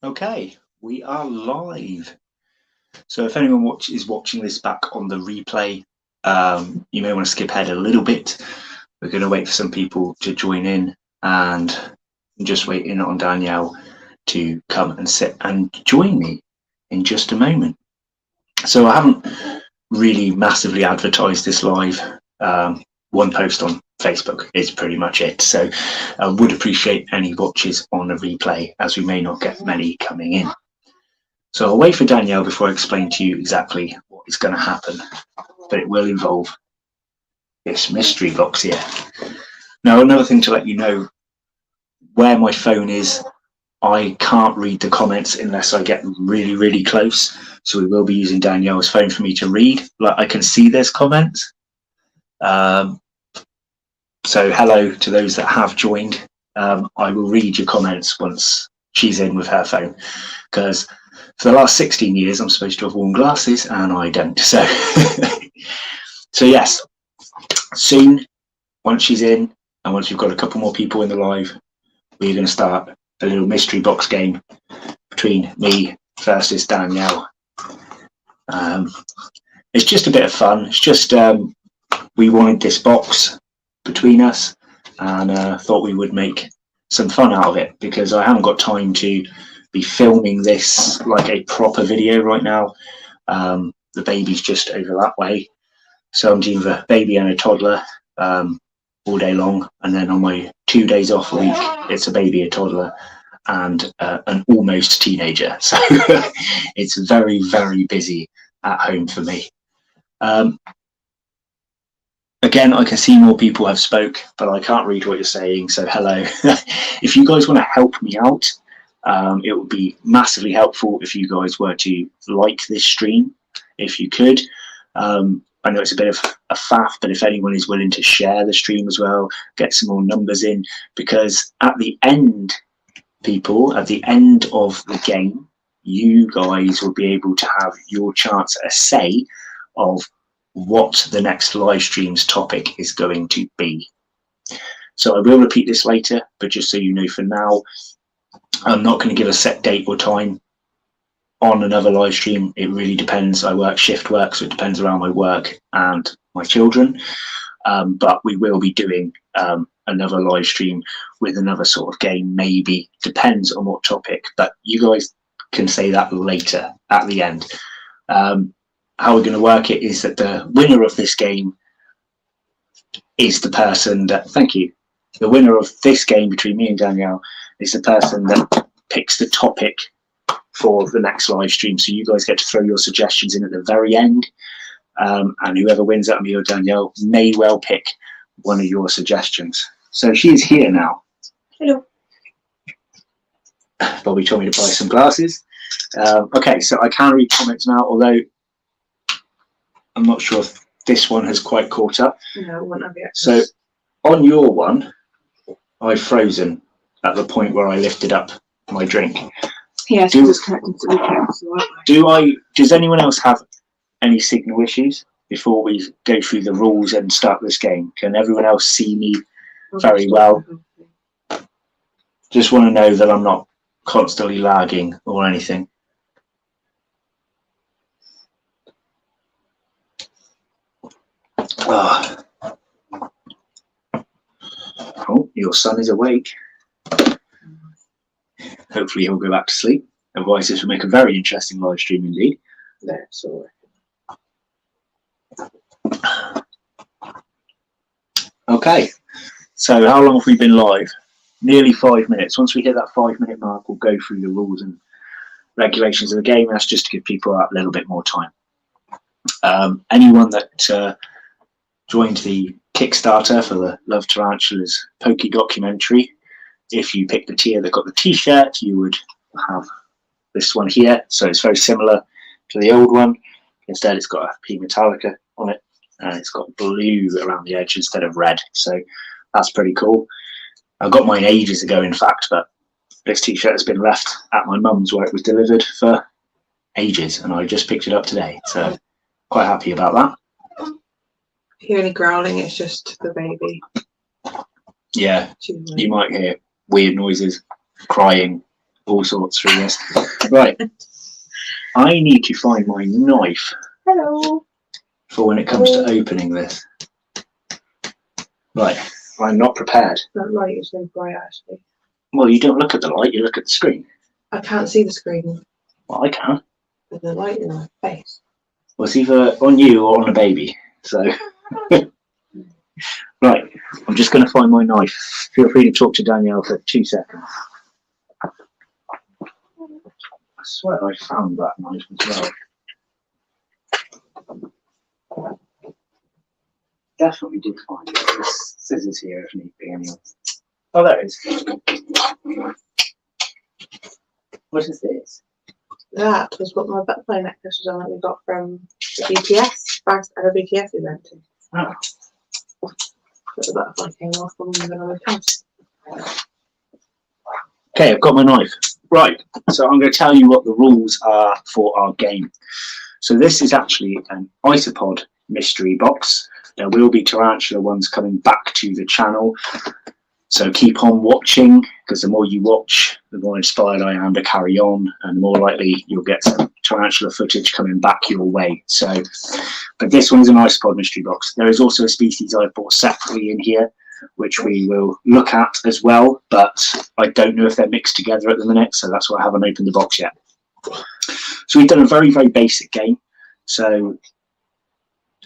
Okay, we are live. So if anyone is watching this back on the replay, you may want to skip ahead a little bit. We're going to wait for some people to join in and just waiting on Danielle to come and sit and join me in just a moment. So I haven't really massively advertised this live. One post on Facebook is pretty much it. So I would appreciate any watches on the replay, as we may not get many coming in. So I'll wait for Danielle before I explain to you exactly what is going to happen, but it will involve this mystery box here. Now, another thing to let you know, where my phone is, I can't read the comments unless I get really, really close. So we will be using Danielle's phone for me to read. Like, I can see there's comments. So hello to those that have joined. I will read your comments once she's in with her phone, because for the last 16 years I'm supposed to have worn glasses and I don't. So so yes, soon, once she's in and once we've got a couple more people in the live, we're going to start a little mystery box game between me versus Danielle. It's just a bit of fun. It's just we wanted this box between us and thought we would make some fun out of it, because I haven't got time to be filming this like a proper video right now. The baby's just over that way, so I'm doing the baby and a toddler all day long, and then on my 2 days off a week it's a baby, a toddler and an almost teenager. So it's very, very busy at home for me. Again, I can see more people have spoke, but I can't read what you're saying, so hello. If you guys want to help me out, it would be massively helpful if you guys were to like this stream, if you could. I know it's a bit of a faff, but if anyone is willing to share the stream as well, get some more numbers in, because at the end, people, at the end of the game, you guys will be able to have your chance at a say of what the next live stream's topic is going to be. So I will repeat this later, but just so you know, for now, I'm not going to give a set date or time on another live stream. It really depends. I work shift work, so it depends around my work and my children. But we will be doing another live stream with another sort of game, maybe. Depends on what topic, but you guys can say that later at the end. How we're going to work it is that the winner of this game is the person that, thank you, the winner of this game between me and Danielle is the person that picks the topic for the next live stream. So you guys get to throw your suggestions in at the very end, and whoever wins out of me or Danielle may well pick one of your suggestions. So she is here now. Hello. Bobby told me to buy some glasses. Okay, so I can read comments now, although I'm not sure if this one has quite caught up. No, it won't have yet. So on your one, I've frozen at the point where I lifted up my drink. Yes, just connected to the camera. Does anyone else have any signal issues before we go through the rules and start this game? Can everyone else see me very well? Just want to know that I'm not constantly lagging or anything. Oh, your son is awake. Hopefully he'll go back to sleep. Otherwise this will make a very interesting live stream indeed. That's all right. Okay, so how long have we been live? Nearly 5 minutes. Once we hit that 5-minute mark, we'll go through the rules and regulations of the game. That's just to give people a little bit more time. Anyone that joined the Kickstarter for the Love Tarantulas Pokey documentary, if you picked the tier that got the t-shirt, you would have this one here. So it's very similar to the old one. Instead, it's got a P Metallica on it, and it's got blue around the edge instead of red. So that's pretty cool. I got mine ages ago, in fact, but this t-shirt has been left at my mum's where it was delivered for ages, and I just picked it up today. So quite happy about that. If you hear any growling, it's just the baby. Yeah, you might hear weird noises, crying, all sorts through this. Right. I need to find my knife. Hello. For when it comes to opening this. Right. I'm not prepared. That light is so bright, actually. Well, you don't look at the light, you look at the screen. I can't see the screen. Well, I can. With the light in my face. Well, it's either on you or on a baby. So, right. I'm just going to find my knife. Feel free to talk to Danielle for 2 seconds. I swear I found that knife as well. Definitely did find it. There's scissors here if need be anyway. Oh, there it is. What is this? That was what my butterfly necklace was on that we got from the BTS, first ever BTS event. Oh. But the butterfly came off when we went on the house. Okay, I've got my knife. Right, so I'm going to tell you what the rules are for our game. So this is actually an isopod mystery box. There will be tarantula ones coming back to the channel. So keep on watching, because the more you watch, the more inspired I am to carry on, and the more likely you'll get some tarantula footage coming back your way. So, but this one is an isopod mystery box. There is also a species I've bought separately in here, which we will look at as well, but I don't know if they're mixed together at the minute, so that's why I haven't opened the box yet. So we've done a very, very basic game. So,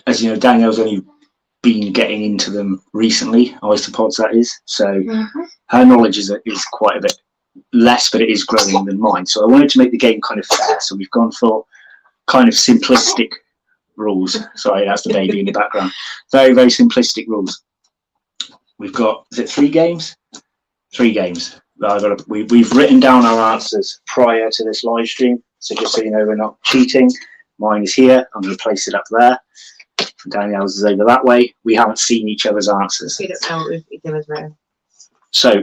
as you know, Danielle's only been getting into them recently, isopods that is, so her knowledge is quite a bit less, but it is growing than mine. So I wanted to make the game kind of fair, so we've gone for kind of simplistic rules. Sorry, that's the baby in the background. Very, very simplistic rules. We've got, is it 3 games? 3 games. We've written down our answers prior to this live stream, so just so you know we're not cheating. Mine is here, I'm going to place it up there. Danielle's is over that way. We haven't seen each other's answers. We don't know what each other's written. So,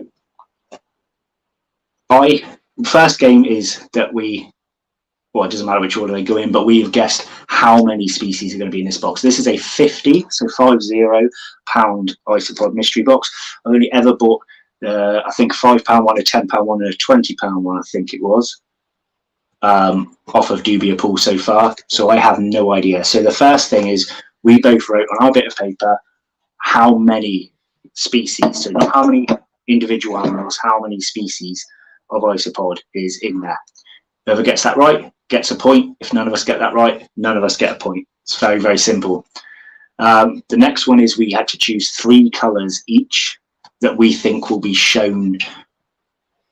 first game is that well, it doesn't matter which order they go in, but we've guessed how many species are going to be in this box. This is a 50, so 50 pound isopod mystery box. I've only ever bought, I think, a £5 one, a £10 one, and a £20 one, I think it was, off of Dubia Pool so far. So I have no idea. So the first thing is we both wrote on our bit of paper how many species, so not how many individual animals, how many species of isopod is in there. Whoever gets that right gets a point. If none of us get that right, none of us get a point. It's very, very simple. The next one is we had to choose 3 colours each that we think will be shown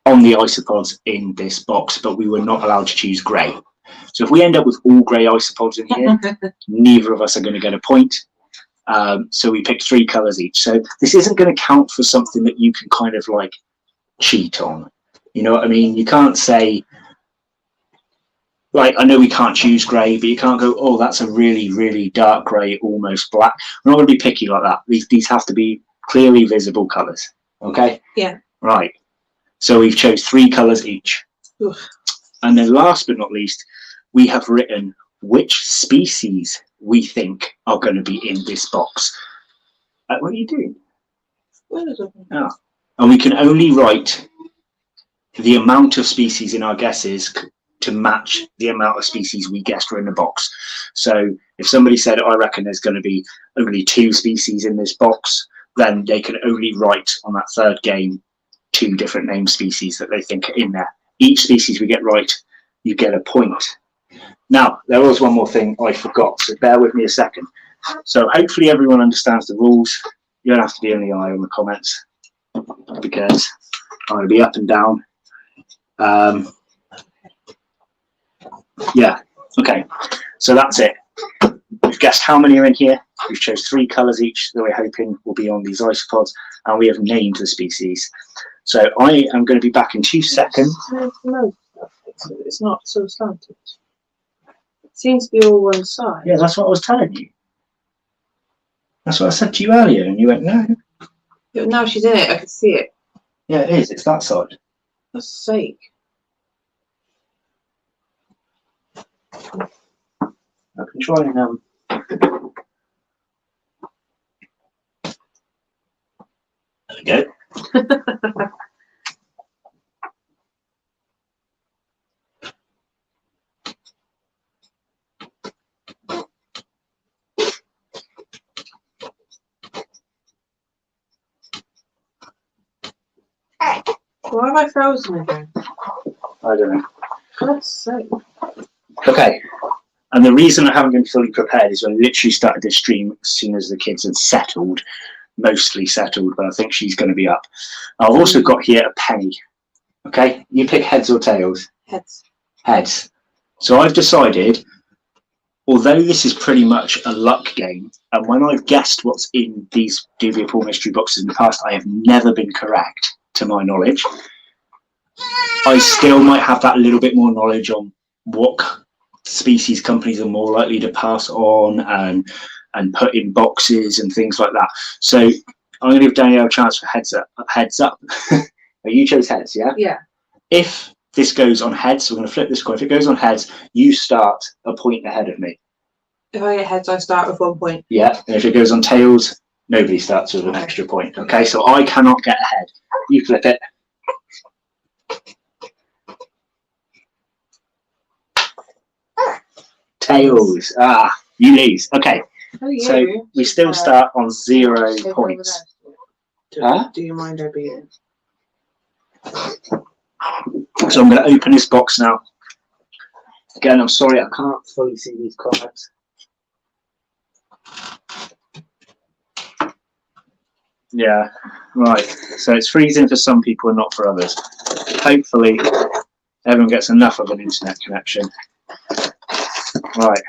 on the isopods in this box, but we were not allowed to choose grey. So if we end up with all grey isopods in here, neither of us are going to get a point. So we picked 3 colours each. So this isn't going to count for something that you can kind of like cheat on. You know what I mean? You can't say, like, I know we can't choose grey, but you can't go, oh, that's a really, really dark grey, almost black. We're not going to be picky like that. These have to be clearly visible colours. Okay? Yeah. Right. So we've chose 3 colours each. Oof. And then last but not least, we have written which species we think are going to be in this box. What are you doing? Oh. And we can only write the amount of species in our guesses to match the amount of species we guessed were in the box. So if somebody said, I reckon there's going to be only 2 species in this box, then they can only write on that 3rd game 2 different named species that they think are in there. Each species we get right, you get a point. Now, there was one more thing I forgot, so bear with me a second. So hopefully everyone understands the rules. You don't have to be in the eye on the comments, because I'm going to be up and down. Yeah, okay, so that's it. We've guessed how many are in here. We've chose 3 colours each that we're hoping will be on these isopods, and we have named the species. So I am going to be back in 2 seconds. It's not so slanted. It seems to be all one side. Yeah, that's what I was telling you. That's what I said to you earlier, and you went, no. But now she's in it, I can see it. Yeah, it is. It's that side. For sake. I can try and there we go. Why am I frozen again? I don't know. God's sake. Okay. And the reason I haven't been fully prepared is I literally started this stream as soon as the kids had settled, mostly settled, but I think she's going to be up. I've also got here a penny. Okay, you pick heads or tails? Heads. Heads. So I've decided, although this is pretty much a luck game, and when I've guessed what's in these Duvia Pool mystery boxes in the past, I have never been correct, to my knowledge. I still might have that little bit more knowledge on what species companies are more likely to pass on and put in boxes and things like that. So I'm going to give Danielle a chance for heads up. Heads up. You chose heads, yeah? Yeah. If this goes on heads, we're going to flip this coin. If it goes on heads, you start a point ahead of me. If I get heads, I start with 1 point. Yeah. And if it goes on tails, nobody starts with an extra point. Okay, so I cannot get ahead. You flip it. Tails. Ah, you lose. Okay. Oh, yeah. So we still start on 0 points. Do you mind I beat it? So I'm going to open this box now. Again, I'm sorry I can't fully see these comments. Yeah, right. So it's freezing for some people and not for others. Hopefully everyone gets enough of an internet connection. Right.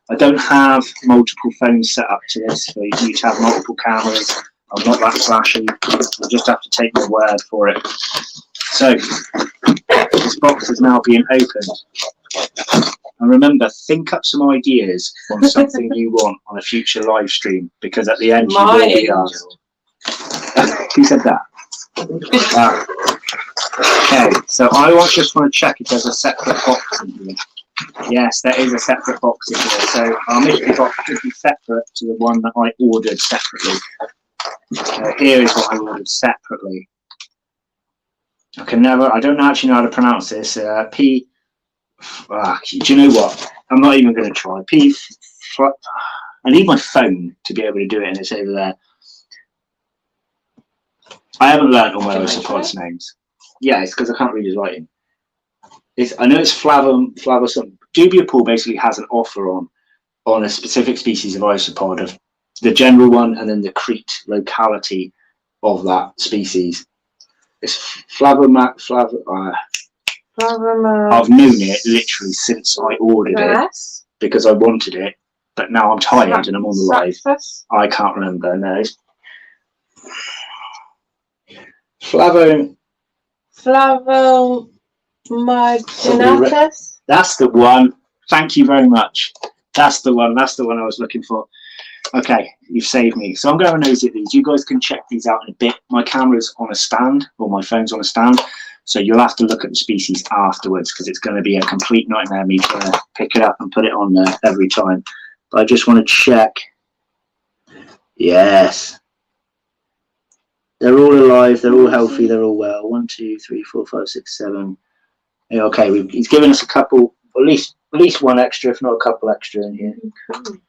I don't have multiple phones set up to this, so you need to have multiple cameras. I'm not that flashy. You'll just have to take my word for it. So, this box is now being opened. And remember, think up some ideas on something you want on a future live stream, because at the end you will be asked. Who said that? Okay, so I just want to check if there's a separate box in here. Yes, there is a separate box in here. So our mystery box should be separate to the one that I ordered separately. Here is what I ordered separately. I don't actually know how to pronounce this. Do you know what? I'm not even going to try. I need my phone to be able to do it, and it's over there. I haven't learned all my isopods names. Yeah, it's because I can't read his writing. I know it's Flavor something. Duvia Pool basically has an offer on a specific species of isopod, of the general one and then the Crete locality of that species. It's Flavomac. I've known it literally since I ordered it because I wanted it, but now I'm tired and I'm on the live. I can't remember. No, it's Flavomaginatus. That's the one. Thank you very much. That's the one. That's the one I was looking for. Okay, you've saved me. So I'm going to have a nosy at these. You guys can check these out in a bit. My camera's on a stand, or my phone's on a stand, so you'll have to look at the species afterwards because it's going to be a complete nightmare me trying to pick it up and put it on there every time. But I just want to check. Yes. They're all alive, they're all healthy, they're all well. 1, 2, 3, 4, 5, 6, 7. Yeah, okay, he's given us a couple, at least one extra, if not a couple extra in here. Okay.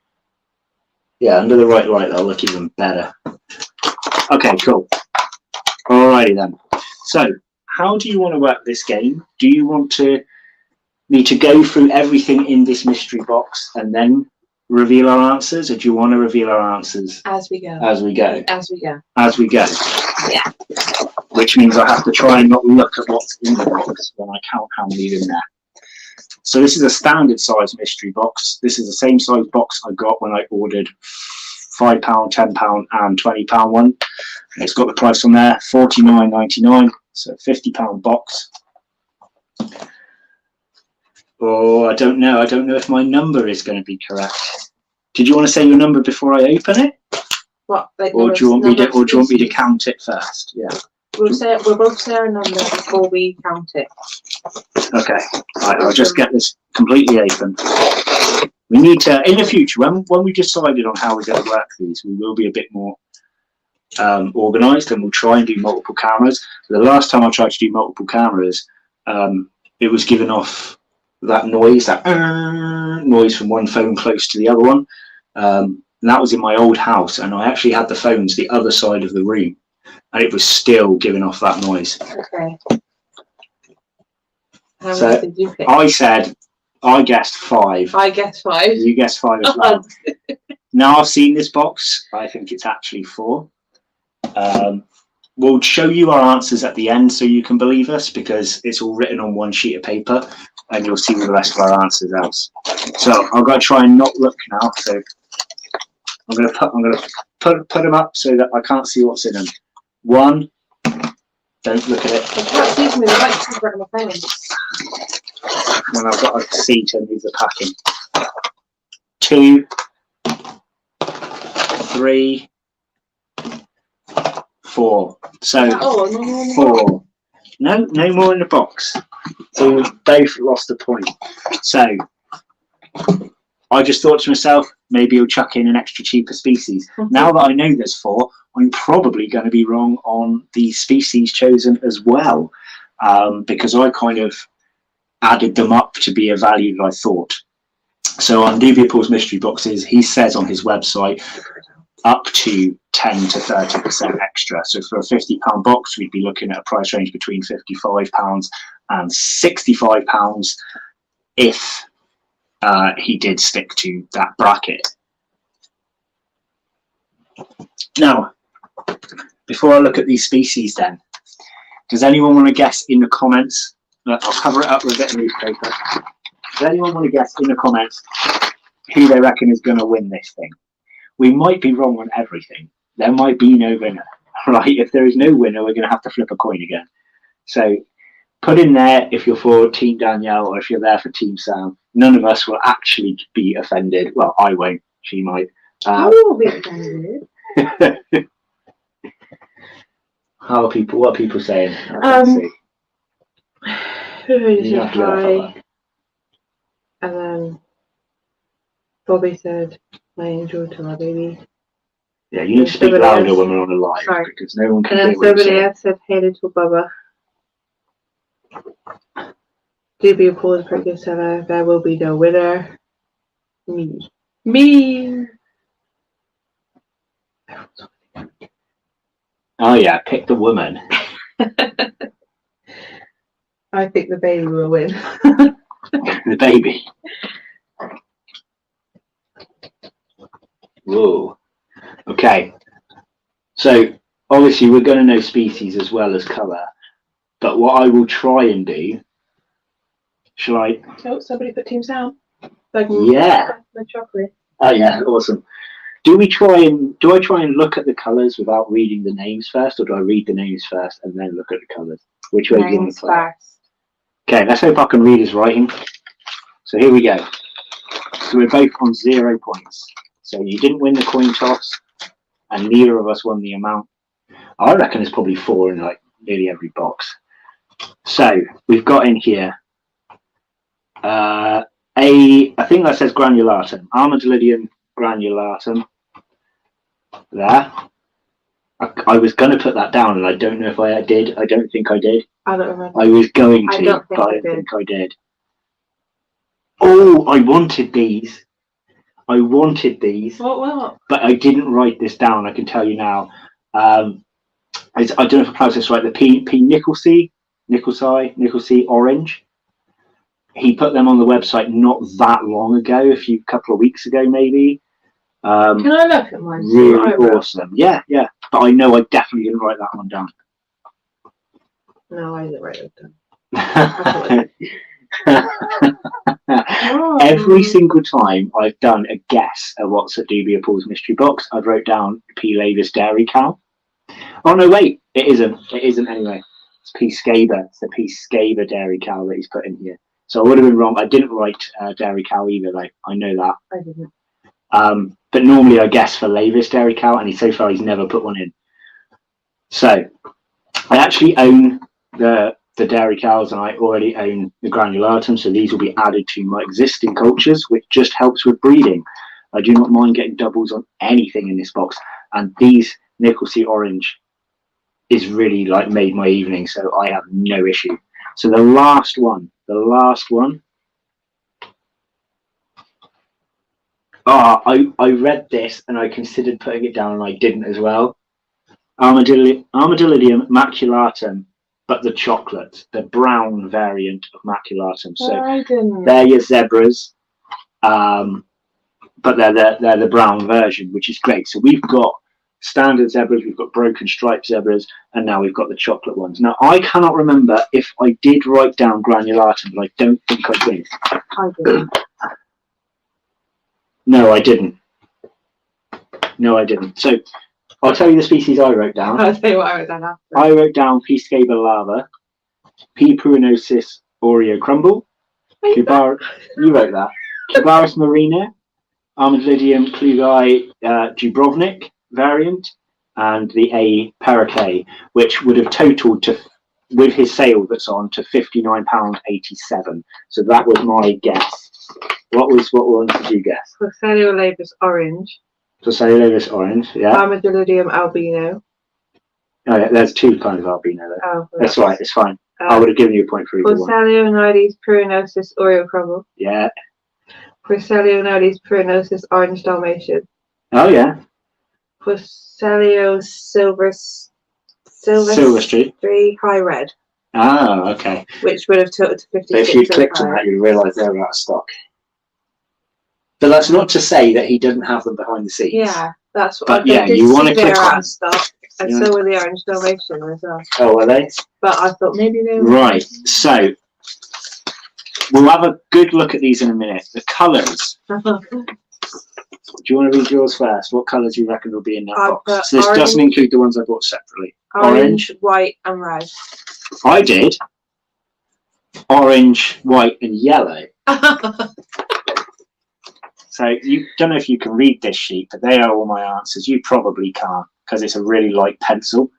Yeah, under the right light, they'll look even better. Okay, cool. Alrighty then. So, how do you want to work this game? Do you want me to go through everything in this mystery box and then reveal our answers, or do you want to reveal our answers as we go? As we go. As we go. As we go. Yeah. Which means I have to try and not look at what's in the box when I count how many are in there. So this is a standard size mystery box. This is the same size box I got when I ordered £5, £10 and £20 one. And it's got the price on there, £49.99. So £50 box. Oh, I don't know. I don't know if my number is going to be correct. Did you want to say your number before I open it? What? Like or do you want me to count it first? Yeah. We'll both say our number before we count it. Okay. Right, I'll just get this completely open. We need to, in the future, when we decided on how we're going to work these, we will be a bit more organised, and we'll try and do multiple cameras. The last time I tried to do multiple cameras, it was giving off that noise, noise from one phone close to the other one. And that was in my old house, and I actually had the phones the other side of the room. and it was still giving off that noise. Okay. How So many did you pick? I guessed 5. I guessed 5. You guessed 5 as well. Now I've seen this box, I think it's actually 4. We'll show you our answers at the end so you can believe us, because it's all written on one sheet of paper and you'll see the rest of our answers else. So I'm going to try and not look now. So I'm going to put them up so that I can't see what's in them. 1, don't look at it. I can't see from the right cover of my phone. When I've got to see to move the packing. 2, 3, 4. So 4. No more in the box. So we've both lost a point. So I just thought to myself, maybe he'll chuck in an extra cheaper species. Now that I know there's 4, I'm probably going to be wrong on the species chosen as well, because I kind of added them up to be a value that I thought. So on Deviapools mystery boxes, he says on his website up to 10 to 30% extra. So for a £50 box, we'd be looking at a price range between £55 and £65 if he did stick to that bracket. Now, before I look at these species then, does anyone want to guess in the comments? I'll cover it up with a bit of newspaper. Does anyone want to guess in the comments who they reckon is going to win this thing? We might be wrong on everything. There might be no winner, right? If there is no winner, we're going to have to flip a coin again. So put in there if you're for Team Danielle or if you're there for Team Sam. None of us will actually be offended. Well, I won't. She might. I will be offended. What are people saying? Who said hi? And then Bobby said, "My angel to my baby." Yeah, you need to speak louder when we're on a live. Sorry. Because no one can hear. And then somebody else said, "Hey, little Bubba." Deviapools pretty seller. There will be no winner. Me. Oh yeah, pick the woman. I think the baby will win. The baby. Whoa. Okay. So obviously we're going to know species as well as colour, but what I will try and do. Shall I? Oh, somebody put Team Sam. Yeah. The chocolate. Oh yeah, awesome. Do I try and look at the colours without reading the names first, or do I read the names first and then look at the colours? Which way do you want to play? Okay, let's hope I can read his writing. So here we go. So we're both on 0 points. So you didn't win the coin toss, and neither of us won the amount. I reckon there's probably 4 in like nearly every box. So we've got in here I think that says granulatum, Armadillidium granulatum. There. I was going to put that down, and I don't know if I did. I don't think I did. I don't remember. I was going to, but I don't think I did. Oh, I wanted these. What? But I didn't write this down. I can tell you now. I don't know if I pronounced this right. The P. Nicholsey orange. He put them on the website not that long ago, a couple of weeks ago, maybe. Can I look at mine? Really awesome. Yeah. But I know I definitely didn't write that one down. No, I didn't write it down. Every single time I've done a guess at what's at Deviapools mystery box, I've wrote down P. laevis dairy cow. Oh no, wait, it isn't. It isn't anyway. It's P. scaber. It's the P. scaber dairy cow that he's put in here. So I would have been wrong. I didn't write dairy cow either, though. I know that. I didn't. But normally I guess for laevis dairy cow, and so far he's never put one in. So I actually own the dairy cows, and I already own the granulatum, so these will be added to my existing cultures, which just helps with breeding. I do not mind getting doubles on anything in this box, and these Nicholsey orange is really like made my evening, so I have no issue. So the last one. I read this and I considered putting it down, and I didn't as well. Armadillidium maculatum, but the chocolate, the brown variant of maculatum. So they're your zebras, but they're the brown version, which is great. So we've got standard zebras, we've got broken striped zebras, and now we've got the chocolate ones. Now, I cannot remember if I did write down granulatum, but I don't think I did. I didn't. No, I didn't. No, I didn't. So I'll tell you the species I wrote down. I'll tell you what I wrote down after. I wrote down P. scabellata, P. pruinosis oreo crumble, you wrote that. Cubaris marina, Armadillidium klugi dubrovnik variant, and the A. parakeet, which would have totaled to, with his sale that's on, to £59.87. So that was my guess. What one did you guess? Phasmid orange. Phasmid orange, yeah. Armadillidium albino. Oh, yeah, there's two kinds of albino there. Oh, that's right, it's fine. I would have given you a point for either one. Phasmid pruinosis oreo crumble. Yeah. Phasmid pruinosis orange dalmatian. Oh, yeah. Phasmid silvestri high red. Ah, okay. Which would have tilted to 56. So if you clicked on that, you'd realise they were out of stock. But that's not to say that he doesn't have them behind the scenes. Yeah, that's what. But yeah, you want to click on. Out of stock, and so were the orange dalmatian as well. Oh, were they? But I thought maybe they were. Right. So we'll have a good look at these in a minute. The colours. Do you want to read yours first? What colours do you reckon will be in that box? So this doesn't include the ones I bought separately. Orange, white, and red. I did. Orange, white, and yellow. So you don't know if you can read this sheet, but they are all my answers. You probably can't because it's a really light pencil.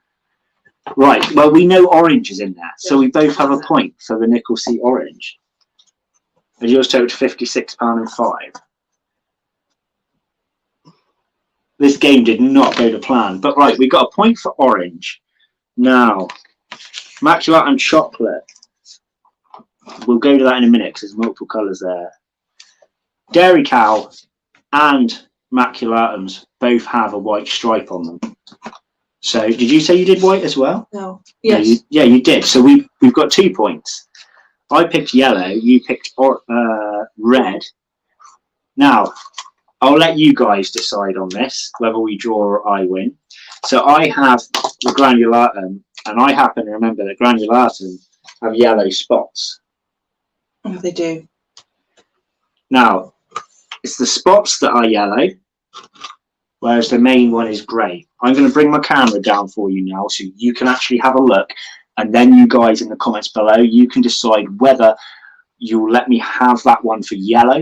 Right. Well, we know orange is in there, so we both have a point for the nickel sea orange. And yours totaled £56.05. This game did not go to plan, but right, we got a point for orange. Now, maculatum and chocolate. We'll go to that in a minute because there's multiple colours there. Dairy cow and maculatums both have a white stripe on them. So, did you say you did white as well? No. Yes. Yeah, you did. So we've got 2 points. I picked yellow. You picked red. Now, I'll let you guys decide on this, whether we draw or I win. So I have the granulatum, and I happen to remember that granulatum have yellow spots. Oh, they do. Now, it's the spots that are yellow, whereas the main one is grey. I'm going to bring my camera down for you now so you can actually have a look, and then you guys in the comments below, you can decide whether you'll let me have that one for yellow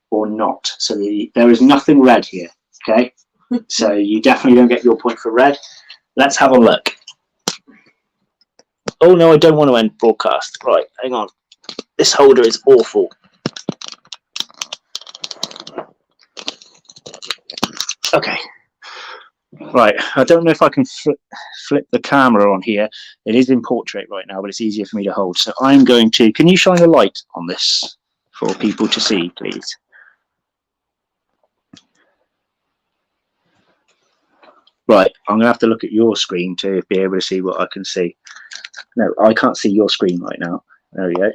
or not. So there is nothing red here, okay? So you definitely don't get your point for red. Let's have a look. Oh no, I don't want to end broadcast. Right, hang on. This holder is awful. Okay. Right, I don't know if I can flip the camera on here. It is in portrait right now, but it's easier for me to hold. So I'm going to... Can you shine a light on this for people to see, please? Right, I'm going to have to look at your screen to be able to see what I can see. No, I can't see your screen right now. There we go.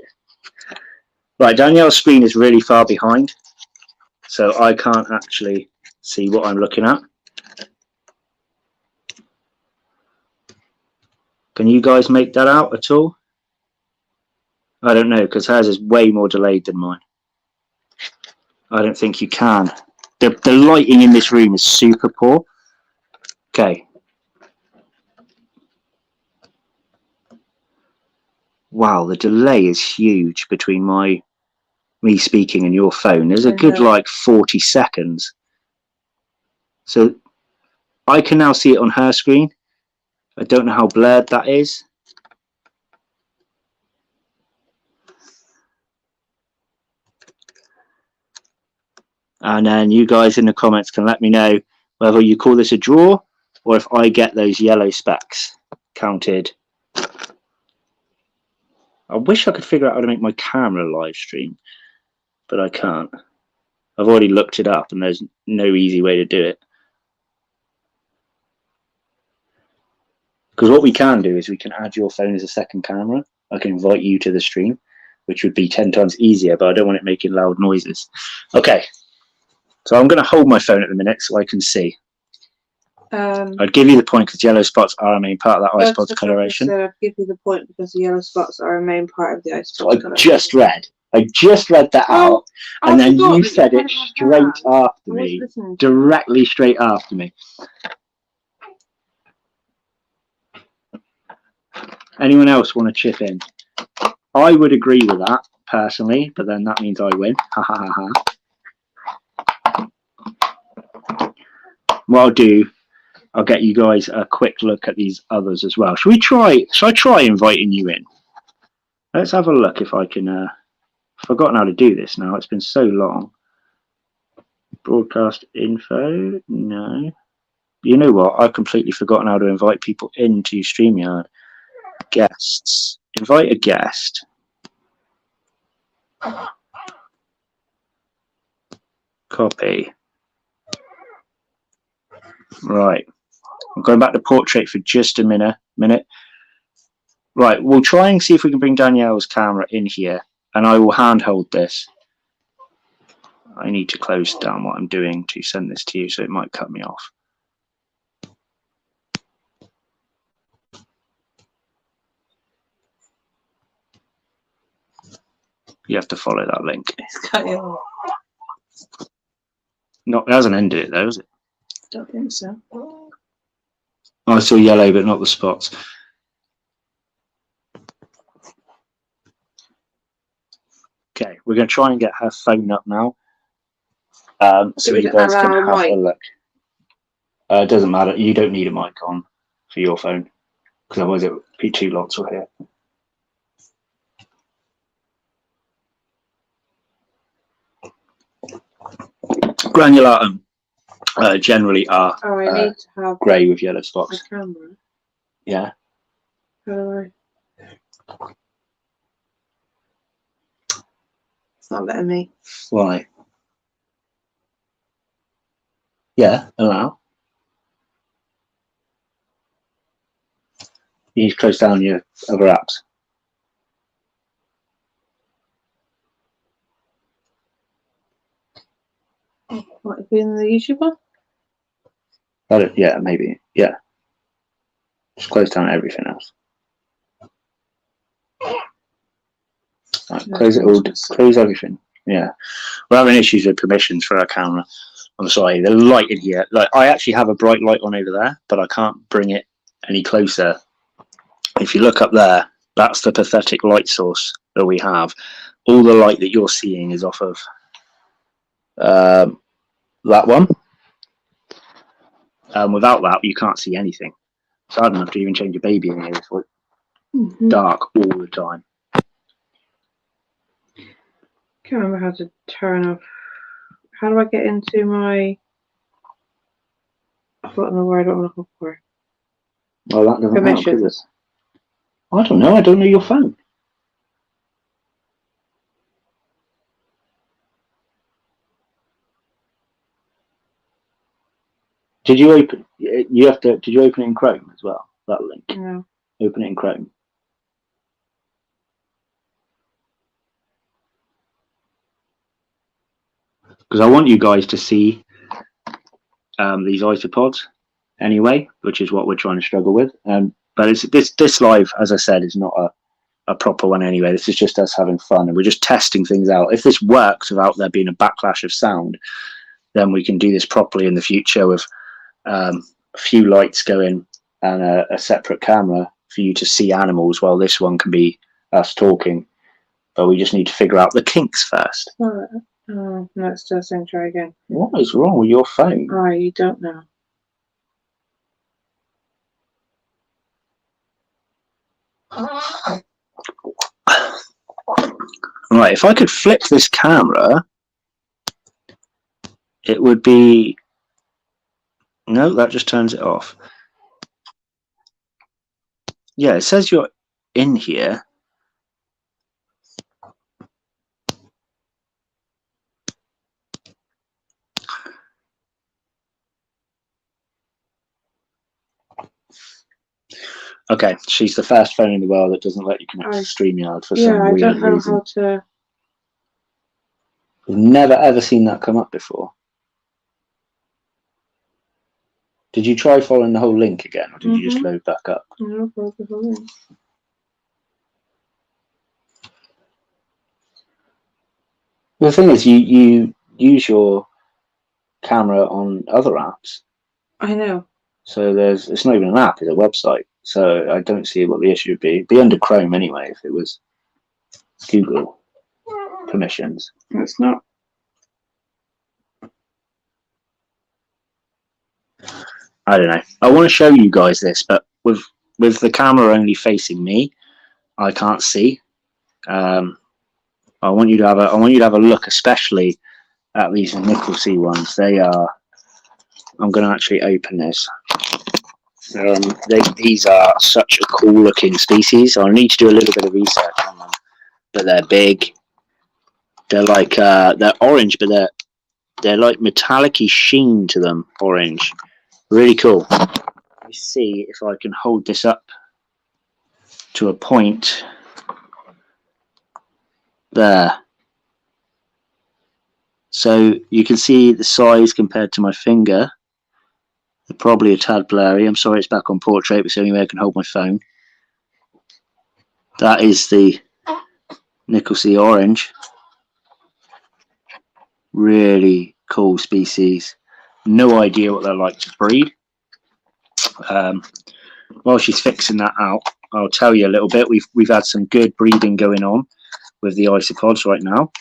Right, Danielle's screen is really far behind, so I can't actually see what I'm looking at. Can you guys make that out at all? I don't know, because hers is way more delayed than mine. I don't think you can. The lighting in this room is super poor. Okay. Wow, the delay is huge between me speaking and your phone. There's a good like 40 seconds. So I can now see it on her screen. I don't know how blurred that is. And then you guys in the comments can let me know whether you call this a draw or if I get those yellow specks counted. I wish I could figure out how to make my camera live stream, but I can't. I've already looked it up and there's no easy way to do it. Because what we can do is we can add your phone as a second camera. I can invite you to the stream, which would be 10 times easier, but I don't want it making loud noises. Okay, so I'm going to hold my phone at the minute so I can see. I'd give you the point because yellow spots are a main part of that eye spots coloration. So I'd give you the point because the yellow spots are a main part of the eye spots coloration. I just read that out, and then you said it straight after me, directly straight after me. Anyone else want to chip in? I would agree with that personally, but then that means I win. Ha ha ha ha. What I'll do, I'll get you guys a quick look at these others as well. Shall I try inviting you in? Let's have a look if I can. I've forgotten how to do this now. It's been so long. Broadcast info. No. You know what? I've completely forgotten how to invite people into StreamYard. Guests. Invite a guest. Copy. Right. I'm going back to portrait for just a minute. Right. We'll try and see if we can bring Danielle's camera in here, and I will handhold this. I need to close down what I'm doing to send this to you, so it might cut me off. You have to follow that link. It's cut you off. No, it hasn't ended it though, has it? Don't think so. Oh, I saw yellow, but not the spots. Okay, we're going to try and get her phone up now, so you guys can have a look. It doesn't matter. You don't need a mic on for your phone, because otherwise it would be two lots of here. Granulatum generally are need to have grey with yellow spots. a camera. Yeah. How do I? It's not letting me. Why? Yeah, allow. You need to close down your other apps. What, if you're in the YouTube one? Yeah, maybe. Yeah. Just close down everything else. Right, close it all. Close everything. Yeah. We're having issues with permissions for our camera. I'm sorry. The light in here. Like, I actually have a bright light on over there, but I can't bring it any closer. If you look up there, that's the pathetic light source that we have. All the light that you're seeing is off of that one. Without that, you can't see anything. So I don't have to even change a baby in here. It's like dark all the time. Can't remember how to turn off. How do I get into my? I've forgotten the word I'm looking for. Well, that doesn't help, does it? I don't know. I don't know your phone. Did you open? You have to. Did you open it in Chrome as well? That link. No. Open it in Chrome. Because I want you guys to see these isopods anyway, which is what we're trying to struggle with. But it's this live, as I said, is not a proper one anyway. This is just us having fun, and we're just testing things out. If this works without there being a backlash of sound, then we can do this properly in the future with a few lights going and a separate camera for you to see animals, while this one can be us talking. But we just need to figure out the kinks first. Oh, no, it's still saying try again. What is wrong with your phone? Oh, you don't know. Right, if I could flip this camera, it would be... No, that just turns it off. Yeah, it says you're in here. Okay, she's the first phone in the world that doesn't let you connect to StreamYard for some I weird don't know reason. how to. I've never ever seen that come up before. Did you try following the whole link again, or did you just load back up? No, probably. The thing is, you use your camera on other apps. I know. So it's not even an app, it's a website. So I don't see what the issue would be. It'd be under Chrome anyway if it was Google permissions. It's not. I don't know. I want to show you guys this, but with the camera only facing me, I can't see. I want you to have a look, especially at these Nicholsy ones. They are. I'm going to actually open this. These are such a cool looking species. I need to do a little bit of research on them, but they're big. They're like they're orange, but they're like metallic-y sheen to them. Orange, really cool. Let me see if I can hold this up to a point. There. So you can see the size compared to my finger. They're probably a tad blurry. I'm sorry it's back on portrait, but it's the only way I can hold my phone. That is the Nicholsy orange. Really cool species. No idea what they're like to breed. While she's fixing that out, I'll tell you a little bit. We've had some good breeding going on with the isopods right now.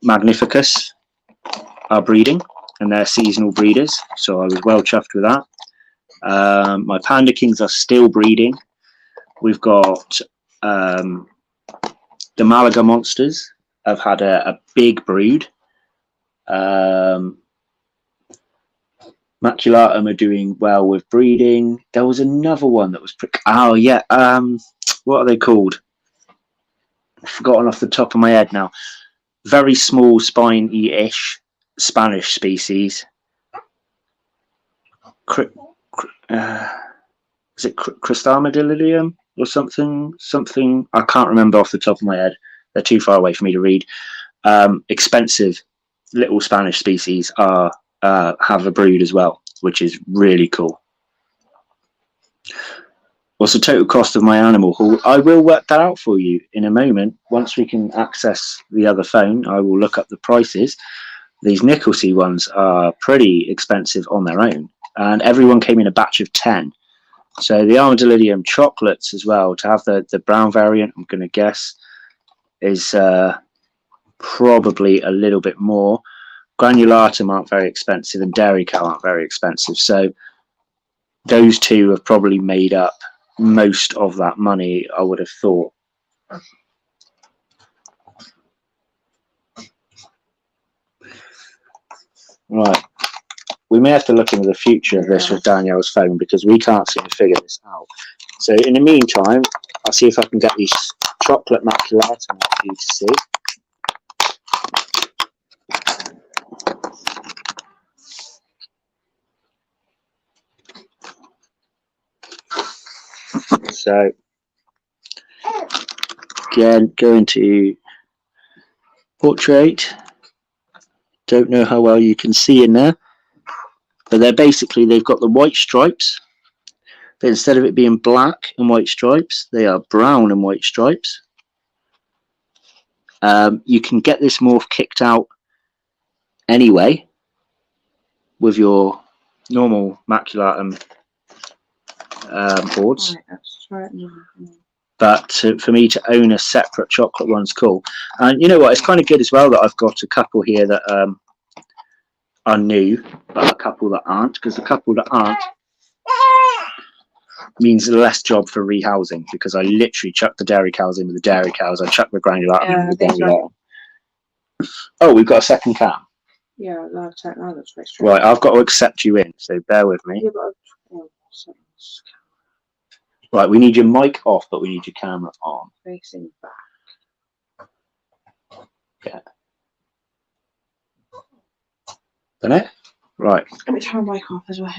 Magnificus are breeding, and they're seasonal breeders, so I was well chuffed with that. My Panda Kings are still breeding. We've got the Malaga monsters have had a big brood. Maculatum are doing well with breeding. There was another one that was oh yeah, what are they called? I've forgotten off the top of my head now. Very small spiny-ish Spanish species. Is it Crystalmodillium or something? Something I can't remember off the top of my head. They're too far away for me to read. Expensive little Spanish species are have a brood as well, which is really cool. What's the total cost of my animal haul? I will work that out for you in a moment. Once we can access the other phone, I will look up the prices. These Nicholsy ones are pretty expensive on their own, and everyone came in a batch of 10. So the Armadillium chocolates as well, to have the brown variant, I'm going to guess, is probably a little bit more. Granulatum aren't very expensive, and Dairy Cow aren't very expensive. So those two have probably made up most of that money, I would have thought. Right. We may have to look into the future of this with Danielle's phone, because we can't seem to figure this out. So in the meantime, I'll see if I can get these chocolate maculatum for you to see. So again, go into portrait. Don't know how well you can see in there, but they've got the white stripes, but instead of it being black and white stripes, they are brown and white stripes. You can get this morph kicked out anyway with your normal maculatum boards. Right, let's try it now. But for me to own a separate chocolate one's cool. And you know what, it's kind of good as well that I've got a couple here that are new, but a couple that aren't, because the couple that aren't means less job for rehousing, because I literally chuck the dairy cows in with the dairy cows, I chuck the granulatum in with the granulatum. Oh, we've got a second cam. Yeah, no, check now. That's very strange. Right, I've got to accept you in, so bear with me. Yeah, but Right, we need your mic off, but we need your camera on. facing back. Yeah. Done it? Right. Let me turn my mic off as well.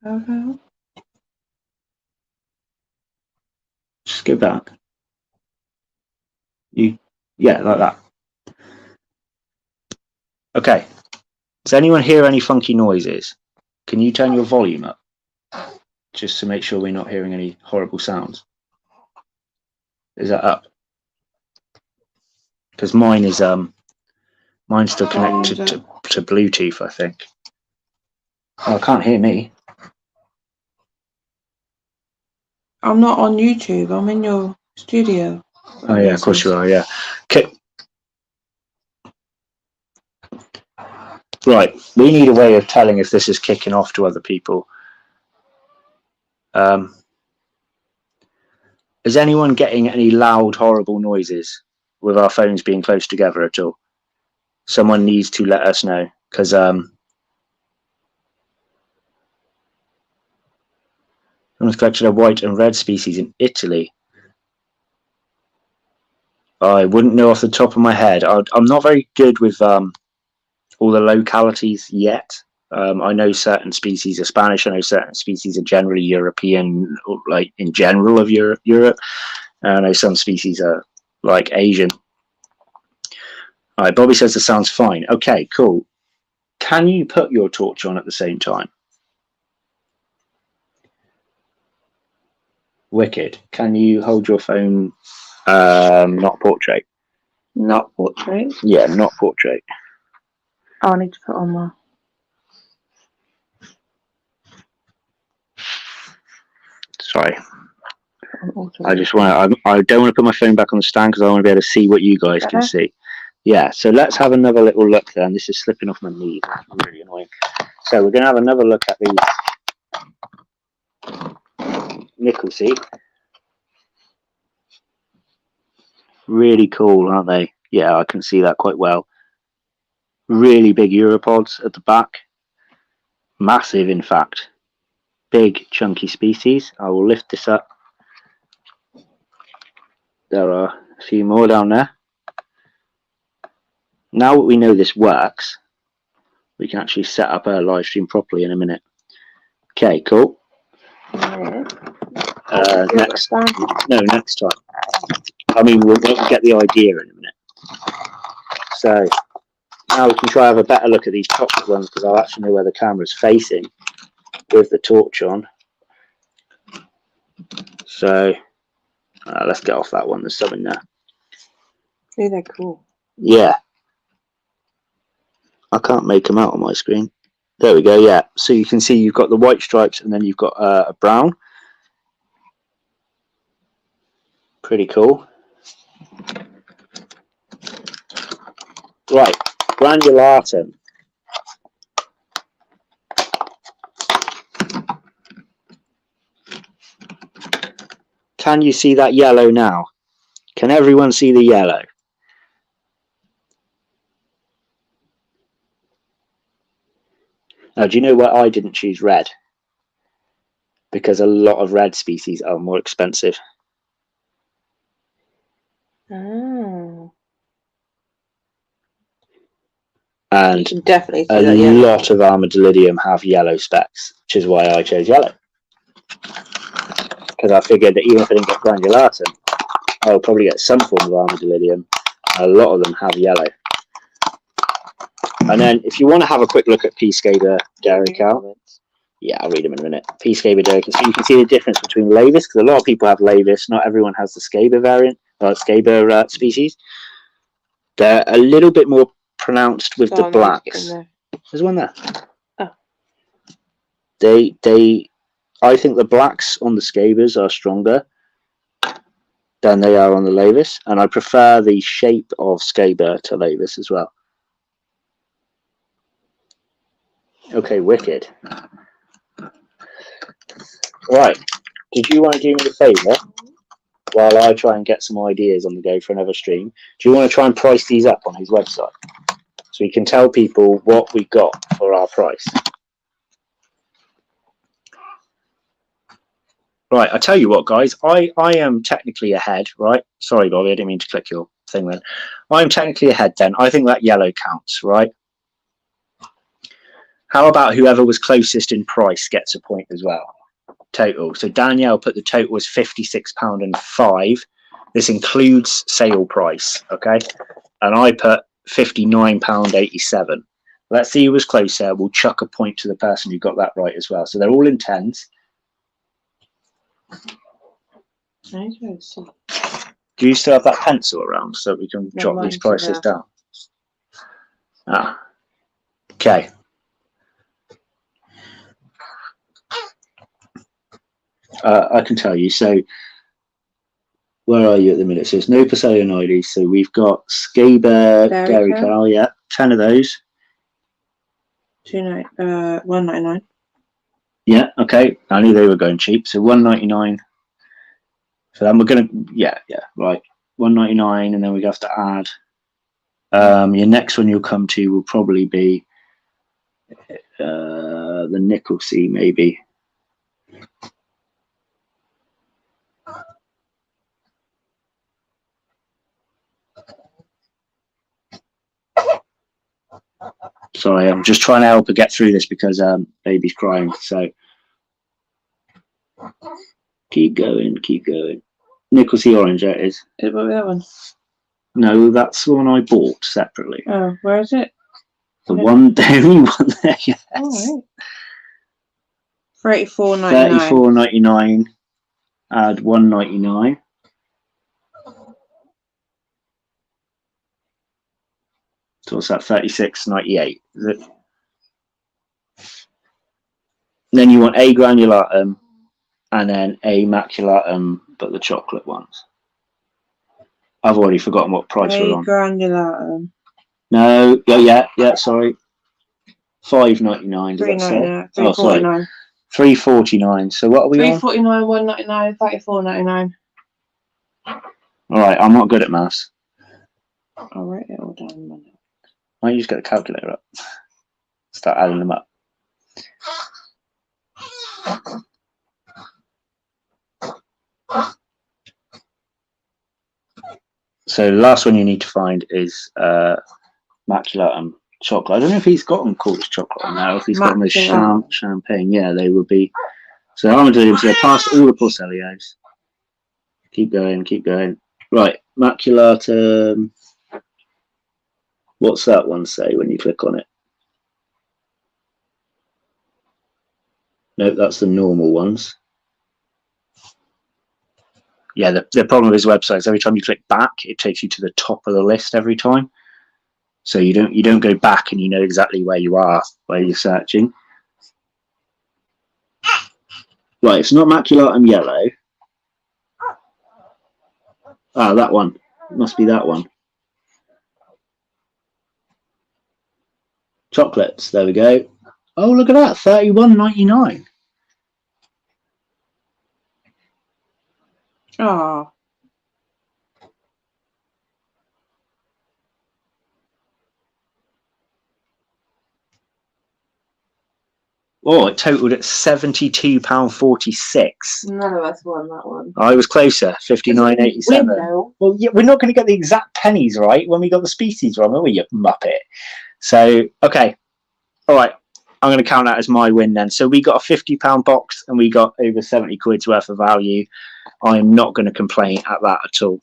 Okay. Just go back. Yeah, like that. Okay. Does anyone hear any funky noises? Can you turn your volume up? Just to make sure we're not hearing any horrible sounds. Is that up? Because mine is mine's still connected to Bluetooth, I think. Oh, I can't hear me. I'm not on YouTube. I'm in your studio. Oh yeah, of course you are. Yeah. Okay. Right. We need a way of telling if this is kicking off to other people. Is anyone getting any loud, horrible noises with our phones being close together at all? Someone needs to let us know, because someone's collected a white and red species in Italy. I wouldn't know off the top of my head. I'm not very good with all the localities yet. I know certain species are Spanish. I know certain species are generally European, like in general of Europe. I know some species are like Asian. All right, Bobby says the sound's fine. Okay, cool. Can you put your torch on at the same time? Wicked. Can you hold your phone not portrait? Not portrait? Yeah, not portrait. Oh, I need to put on my... Sorry. I just want to, I don't want to put my phone back on the stand because I want to be able to see what you guys can see. Yeah, so let's have another little look then. This is slipping off my knee. That's really annoying. So we're going to have another look at these nickel seed. Really cool, aren't they? Yeah, I can see that quite well. Really big uropods at the back. Massive, in fact. Big, chunky species. I will lift this up. There are a few more down there. Now that we know this works, we can actually set up a live stream properly in a minute. Okay, cool. Next time. I mean, we'll get the idea in a minute. So now we can try have a better look at these chocolate ones because I'll actually know where the camera's facing with the torch on. So let's get off that one. There's something there. Oh, they're cool. Yeah. I can't make them out on my screen. There we go, yeah. So you can see you've got the white stripes and then you've got a brown. Pretty cool. Right, granulatum. Can you see that yellow now? Can everyone see the yellow? Now, do you know why I didn't choose red? Because a lot of red species are more expensive. Oh. And definitely see a that yellow. lot of armadillidium have yellow specks, which is why I chose yellow. Because I figured that even if I didn't get granulatum, I'll probably get some form of armadillidium. A lot of them have yellow. And then if you want to have a quick look at Peacegaber dairy cow, yeah, I'll read them in a minute. Peacegaber dairy cow, so you can see the difference between Lavis, because a lot of people have Lavis, not everyone has the Scaber variant, or Scaber species. They're a little bit more pronounced with the blacks. There's one there. Oh. I think the blacks on the Scabers are stronger than they are on the Lavis, and I prefer the shape of Scaber to Lavis as well. Okay, wicked. Right, did you want to do me a favour while I try and get some ideas on the go for another stream? Do you want to try and price these up on his website so we can tell people what we got for our price? Right, I tell you what, guys, I am technically ahead, right? Sorry, Bobby, I didn't mean to click your thing then. I am technically ahead then. I think that yellow counts, right? How about whoever was closest in price gets a point as well? Total. So Danielle put the total was £56.05. This includes sale price, okay? And I put £59.87. Let's see who was closer. We'll chuck a point to the person who got that right as well. So they're all in tens. Do you still have that pencil around so we can jot these prices down? Ah, okay. I can tell you. So, where are you at the minute? So, it's no Paselionides. So, we've got Scaber, Dairy Cow, yeah, 10 of those. £1.99. Yeah, okay. I knew they were going cheap. So, £1.99. So, then we're going to, yeah, right. £1.99, and then we have to add. Your next one you'll come to will probably be the nickel C, maybe. Sorry, I'm just trying to help her get through this because baby's crying. So keep going. Nickel C orange, there it is. Is what that one? No, that's the one I bought separately. Oh, where is it? The only one there, yes. Oh, right. £34.99. £34.99. Add £1.99. So what's that? £36.98. Is it? Then you want A granulatum and then A maculatum, but the chocolate ones. I've already forgotten what price we're on. A granulatum. No, yeah, sorry. £5.99. £3.99. Oh, sorry. £3.49. So what are we on? £3.49, £1.99, £34.99. All right, I'm not good at maths. I'll write it all down. Why don't you just get the calculator up? Start adding them up. So the last one you need to find is maculatum chocolate. I don't know if he's got them called chocolate on there, or if he's got them as champagne. Yeah, they would be. So I'm going to do past all the Porcelios. Keep going. Right, maculatum. What's that one say when you click on it? Nope, that's the normal ones. Yeah, the problem with his website is every time you click back, it takes you to the top of the list every time. So you don't go back and you know exactly where you are, where you're searching. Right, it's not maculatum yellow. Ah, that one. It must be that one. Chocolates, there we go. Oh, look at that, £31.99. Oh. Oh, it totaled at £72.46. None of us won that one. I was closer, £59.87. Well, yeah, we're not going to get the exact pennies right when we got the species wrong, are we, you muppet? So, okay. All right. I'm going to count that as my win then. So we got a £50 box and we got over 70 quid's worth of value. I'm not going to complain at that at all.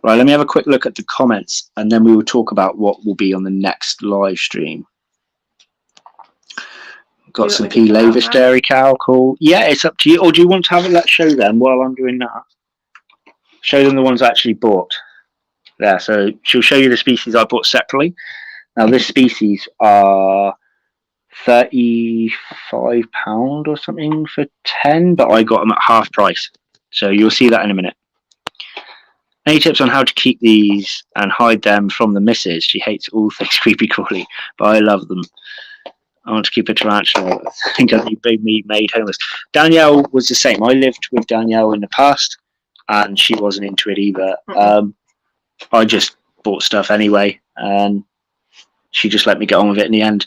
Right, let me have a quick look at the comments and then we will talk about what will be on the next live stream. Got some P. Lavish Dairy Cow, cool. Yeah, it's up to you. Or do you want to have it? Let's show them while I'm doing that. Show them the ones I actually bought. There, so she'll show you the species I bought separately. Now, this species are £35 or something for 10, but I got them at half price. So you'll see that in a minute. Any tips on how to keep these and hide them from the missus? She hates all things creepy crawly, but I love them. I want to keep a tarantula. I think you made homeless. Danielle was the same. I lived with Danielle in the past, and she wasn't into it either. I just bought stuff anyway, and she just let me get on with it in the end.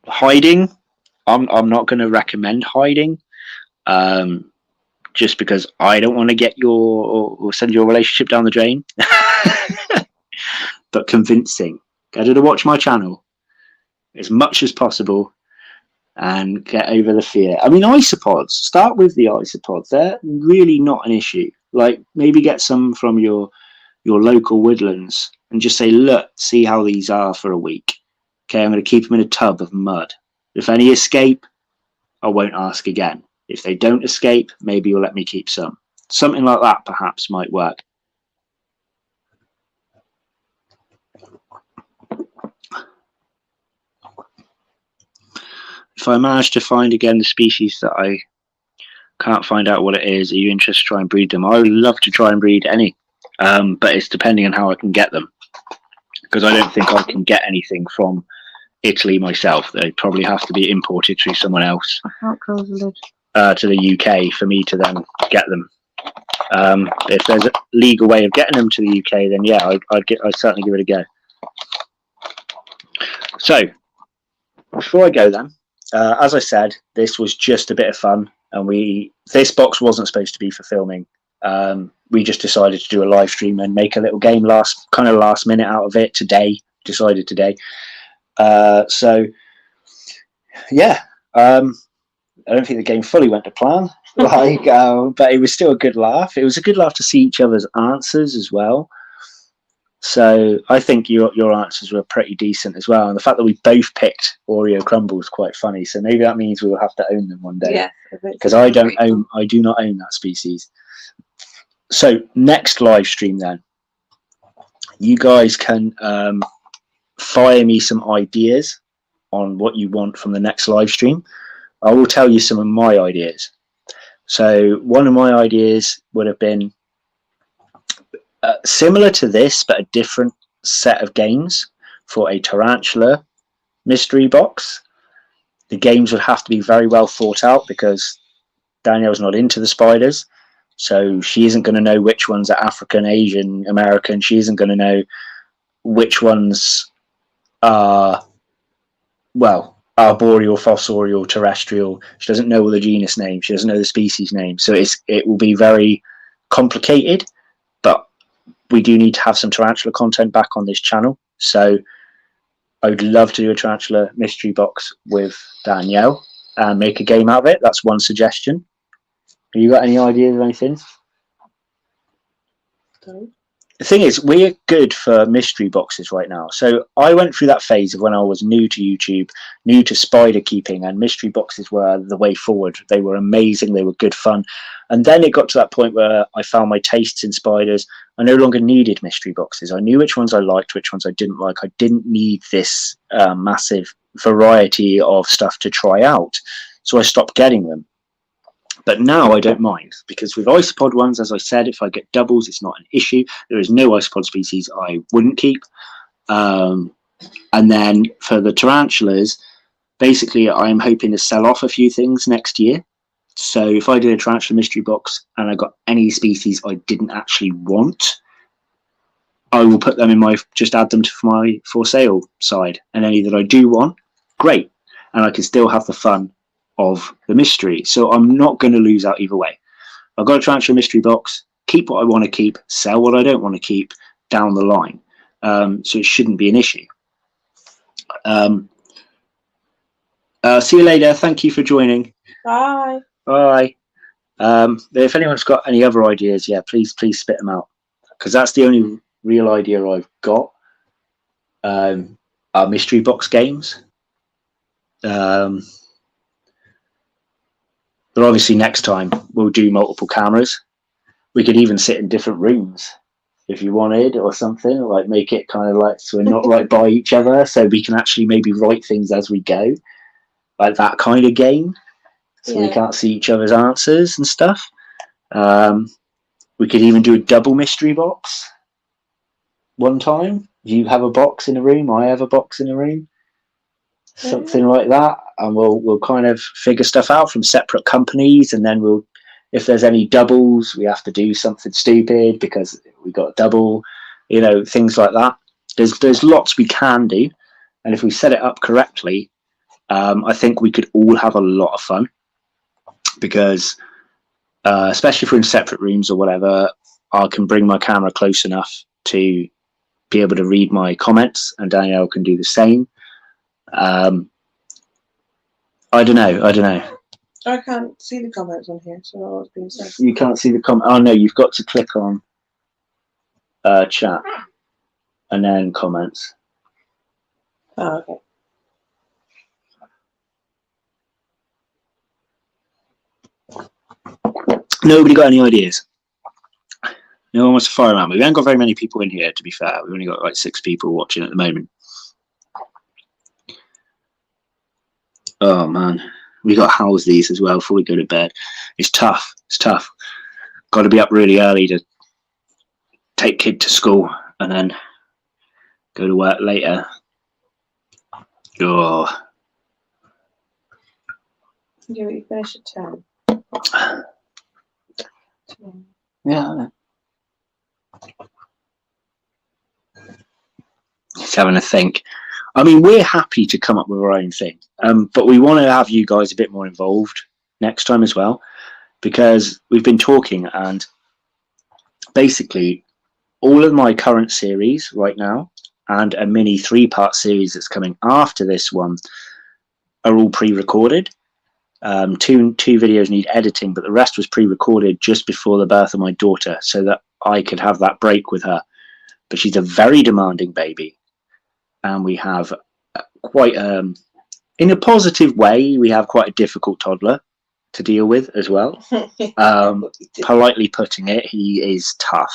Hiding, I'm not going to recommend hiding, just because I don't want to get or send your relationship down the drain. But convincing Get her to watch my channel as much as possible and get over the fear. I mean, isopods, start with the isopods. They're really not an issue. Like, maybe get some from your local woodlands and just say, look, see how these are for a week. Okay, I'm going to keep them in a tub of mud. If any escape, I won't ask again. If they don't escape, maybe you'll let me keep some. Something like that perhaps might work. If I manage to find again the species that I can't find out what it is, are you interested to try and breed them? I would love to try and breed any, but it's depending on how I can get them, because I don't think I can get anything from Italy myself. They probably have to be imported through someone else to the UK for me to then get them. If there's a legal way of getting them to the UK, then yeah, I'd certainly give it a go. So before I go then, as I said, this was just a bit of fun, and this box wasn't supposed to be for filming. We just decided to do a live stream and make a little game last minute out of it today. Decided today. So yeah, I don't think the game fully went to plan, but it was still a good laugh. It was a good laugh to see each other's answers as well. So I think your answers were pretty decent as well, and the fact that we both picked Oreo crumbles quite funny. So maybe that means we will have to own them one day. Yeah, because I do not own that species. So next live stream then, you guys can fire me some ideas on what you want from the next live stream. I will tell you some of my ideas. So one of my ideas would have been similar to this, but a different set of games for a tarantula mystery box. The games would have to be very well thought out, because Danielle's not into the spiders, so she isn't going to know which ones are African, Asian, American. She isn't going to know which ones are, well, arboreal, fossorial, terrestrial. She doesn't know all the genus names. She doesn't know the species name. So it will be very complicated, but we do need to have some tarantula content back on this channel. So I would love to do a tarantula mystery box with Danielle and make a game out of it. That's one suggestion. Have you got any ideas or anything? No. The thing is, we're good for mystery boxes right now. So I went through that phase of when I was new to YouTube, new to spider keeping, and mystery boxes were the way forward. They were amazing. They were good fun. And then it got to that point where I found my tastes in spiders. I no longer needed mystery boxes. I knew which ones I liked, which ones I didn't like. I didn't need this massive variety of stuff to try out. So I stopped getting them. But now I don't mind, because with isopod ones, as I said, if I get doubles, it's not an issue. There is no isopod species I wouldn't keep. And then for the tarantulas, basically I'm hoping to sell off a few things next year. So if I did a tarantula mystery box and I got any species I didn't actually want, I will put them in just add them to my for sale side. And any that I do want, great. And I can still have the fun of the mystery. So I'm not going to lose out either way. I've got a tarantula mystery box, keep what I want to keep, sell what I don't want to keep down the line. So it shouldn't be an issue. See you later. Thank you for joining. Bye. Bye. If anyone's got any other ideas, yeah, please spit them out, because that's the only real idea I've got. Are mystery box games. But obviously next time we'll do multiple cameras. We could even sit in different rooms if you wanted, or something, like make it kind of like so we're not right by each other, so we can actually maybe write things as we go, like that kind of game, so we can't see each other's answers and stuff. We could even do a double mystery box one time. You have a box in a room, I have a box in a room, something like that, and we'll kind of figure stuff out from separate companies, and then if there's any doubles, we have to do something stupid because we got a double, things like that. There's lots we can do, and if we set it up correctly, I think we could all have a lot of fun, because especially if we're in separate rooms or whatever, I can bring my camera close enough to be able to read my comments, and Danielle can do the same. I don't know. I can't see the comments on here, so I was being said. You can't see the comment. Oh no, you've got to click on chat and then comments. Oh, okay. Nobody got any ideas? No one wants to fire around. We haven't got very many people in here, to be fair. We've only got like 6 people watching at the moment. Oh man, we got to house these as well before we go to bed. It's tough. It's tough. Got to be up really early to take kid to school and then go to work later. Oh. Yeah, you finish at 10. Yeah, I know. Just having a think. I mean, we're happy to come up with our own thing, but we want to have you guys a bit more involved next time as well, because we've been talking, and basically all of my current series right now and a mini 3-part series that's coming after this one are all pre-recorded. Two videos need editing, but the rest was pre-recorded just before the birth of my daughter, so that I could have that break with her. But she's a very demanding baby, and we have quite in a positive way, we have quite a difficult toddler to deal with as well. Politely putting it, he is tough.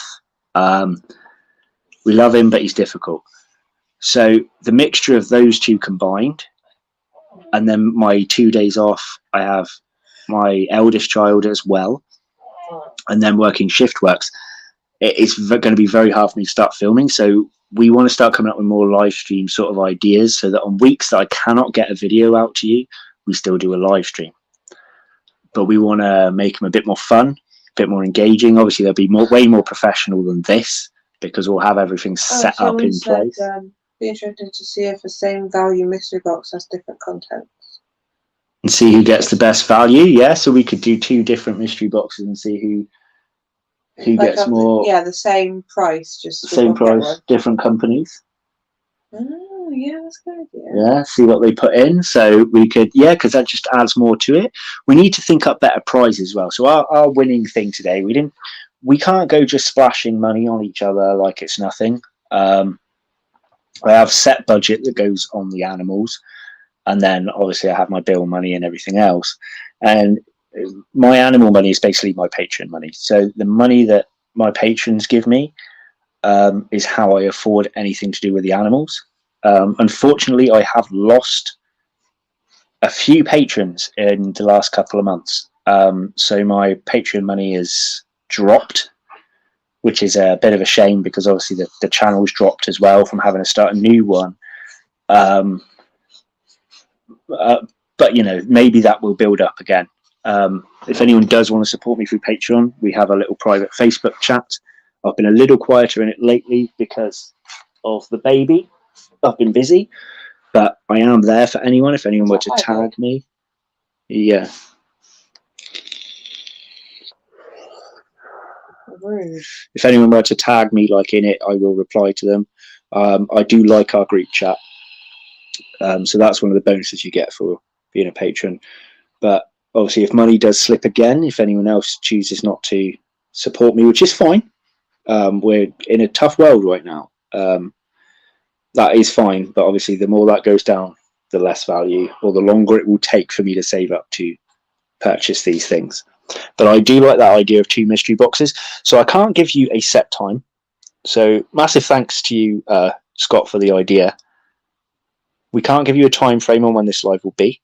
We love him, but he's difficult. So the mixture of those two combined, and then my 2 days off, I have my eldest child as well, and then working shift works. It's going to be very hard for me to start filming. So we want to start coming up with more live stream sort of ideas, so that on weeks that I cannot get a video out to you, we still do a live stream. But we want to make them a bit more fun, a bit more engaging. Obviously, they'll be way more professional than this, because we'll have everything set up in place. Be interested to see if the same value mystery box has different contents. And see who gets the best value. Yeah, so we could do 2 different mystery boxes and see who gets more. Yeah, the same price, just same price, different companies. Oh, yeah, that's a good idea. Yeah, see what they put in. So we could, yeah, because that just adds more to it. We need to think up better prizes as well. So our winning thing today, we can't go just splashing money on each other like it's nothing. I have set budget that goes on the animals, and then obviously I have my bill money and everything else. And my animal money is basically my patron money. So the money that my patrons give me is how I afford anything to do with the animals. Unfortunately, I have lost a few patrons in the last couple of months. So my patron money has dropped, which is a bit of a shame, because obviously the channel's dropped as well from having to start a new one. But, you know, maybe that will build up again. If anyone does want to support me through Patreon, we have a little private Facebook chat. I've been a little quieter in it lately because of the baby. I've been busy, but I am there for anyone. If anyone were to tag me, yeah. If anyone were to tag me like in it, I will reply to them. I do like our group chat, so that's one of the bonuses you get for being a patron. But obviously, if money does slip again, if anyone else chooses not to support me, which is fine, we're in a tough world right now. That is fine, but obviously the more that goes down, the less value, or the longer it will take for me to save up to purchase these things. But I do like that idea of 2 mystery boxes. So I can't give you a set time. So massive thanks to you, Scott, for the idea. We can't give you a time frame on when this live will be.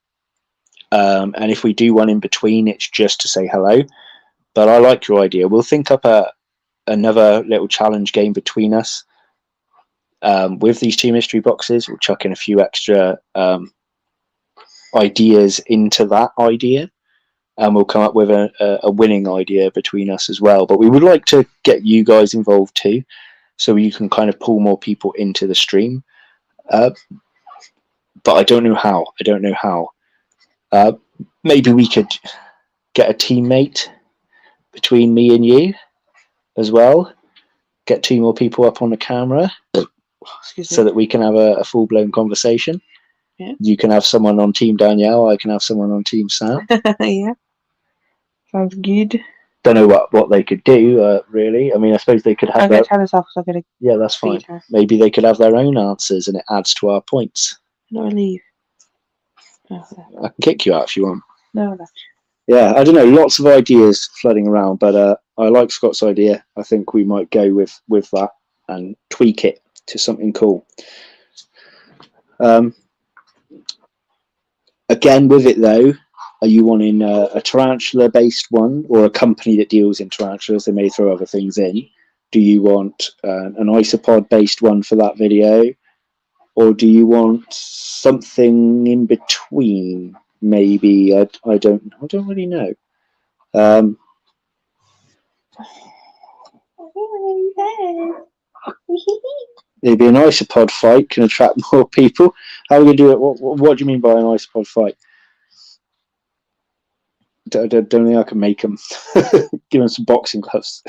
And if we do one in between, it's just to say hello. But I like your idea. We'll think up another little challenge game between us. With these 2 mystery boxes, we'll chuck in a few extra ideas into that idea, and we'll come up with a winning idea between us as well. But we would like to get you guys involved too, so you can kind of pull more people into the stream. But I don't know how. Maybe we could get a teammate between me and you as well. Get 2 more people up on the camera. Excuse so me. that we can have a full-blown conversation. Yeah. You can have someone on Team Danielle, I can have someone on Team Sam. Yeah. Sounds good. Don't know what they could do, really. I mean, I suppose they could have I'm going to turn this off because I'm going to Yeah, that's fine. feed her. Maybe they could have their own answers and it adds to our points. No, leave. Oh, I can kick you out if you want. no. Yeah, I don't know. Lots of ideas flooding around, but I like Scott's idea. I think we might go with that and tweak it to something cool. Again, with it though, are you wanting a tarantula-based one or a company that deals in tarantulas? They may throw other things in. Do you want an isopod-based one for that video, or do you want something in between? Maybe I don't really know. Maybe an isopod fight can attract more people. How are we going to do it? What do you mean by an isopod fight? Don't think I can make them. Give them some boxing gloves.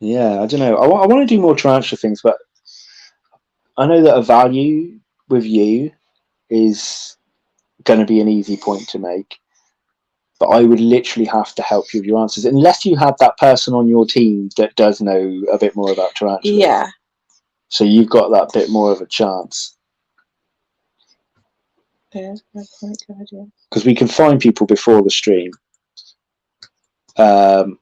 Yeah, I don't know. I want to do more tarantula things, but I know that a value with you is going to be an easy point to make. But I would literally have to help you with your answers, unless you had that person on your team that does know a bit more about tarantulas. Yeah. So you've got that bit more of a chance. Yeah, that's quite a good idea. Because we can find people before the stream that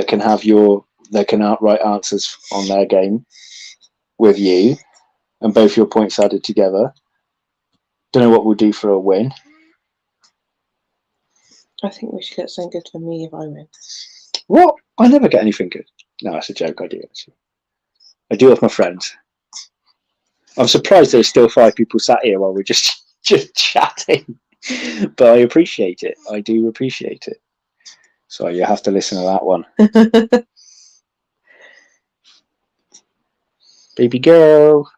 can outright answers on their game with you, and both your points added together. Don't know what we'll do for a win. I think we should get something good for me if I win. What? I never get anything good. No, that's a joke. I do actually. I do with my friends. I'm surprised there's still 5 people sat here while we're just chatting. But I appreciate it. I do appreciate it. So you have to listen to that one. Baby girl.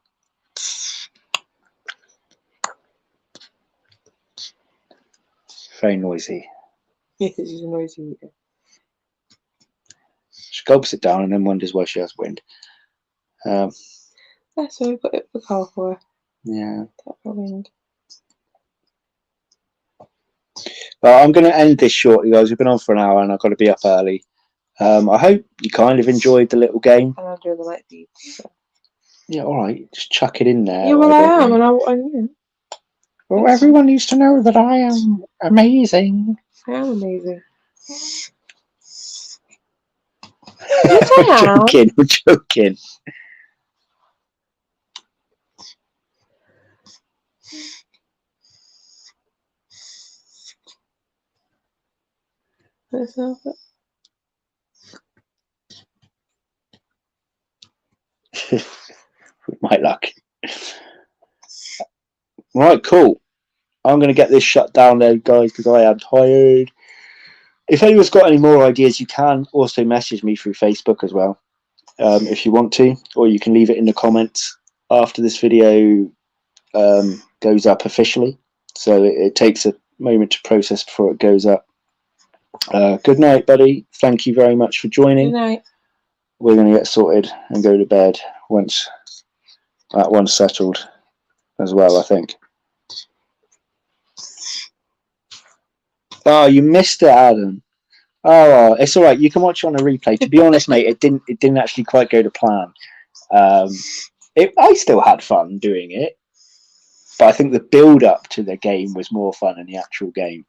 Very noisy. Yes, she's a noisy eater. She gulps it down and then wonders why she has wind. That's why we put it for car for her. Yeah. That for wind. Well, I'm going to end this shortly, guys. We've been on for an hour and I've got to be up early. I hope you kind of enjoyed the little game. And I'm doing the night feed. So. Yeah, all right. Just chuck it in there. Yeah, well, I am, and I knew. Well, everyone needs to know that I am amazing. I am amazing. I'm joking. I'm joking. Let's have it. With my luck. Right, cool. I'm going to get this shut down there, guys, because I am tired. If anyone's got any more ideas, you can also message me through Facebook as well, if you want to, or you can leave it in the comments after this video goes up officially. So it takes a moment to process before it goes up. Good night, buddy. Thank you very much for joining. Good night. We're going to get sorted and go to bed once that one's settled as well, I think. Oh, you missed it, Adam. Oh, it's all right. You can watch it on a replay. To be honest, mate, it didn't actually quite go to plan. I still had fun doing it, but I think the build up to the game was more fun than the actual game.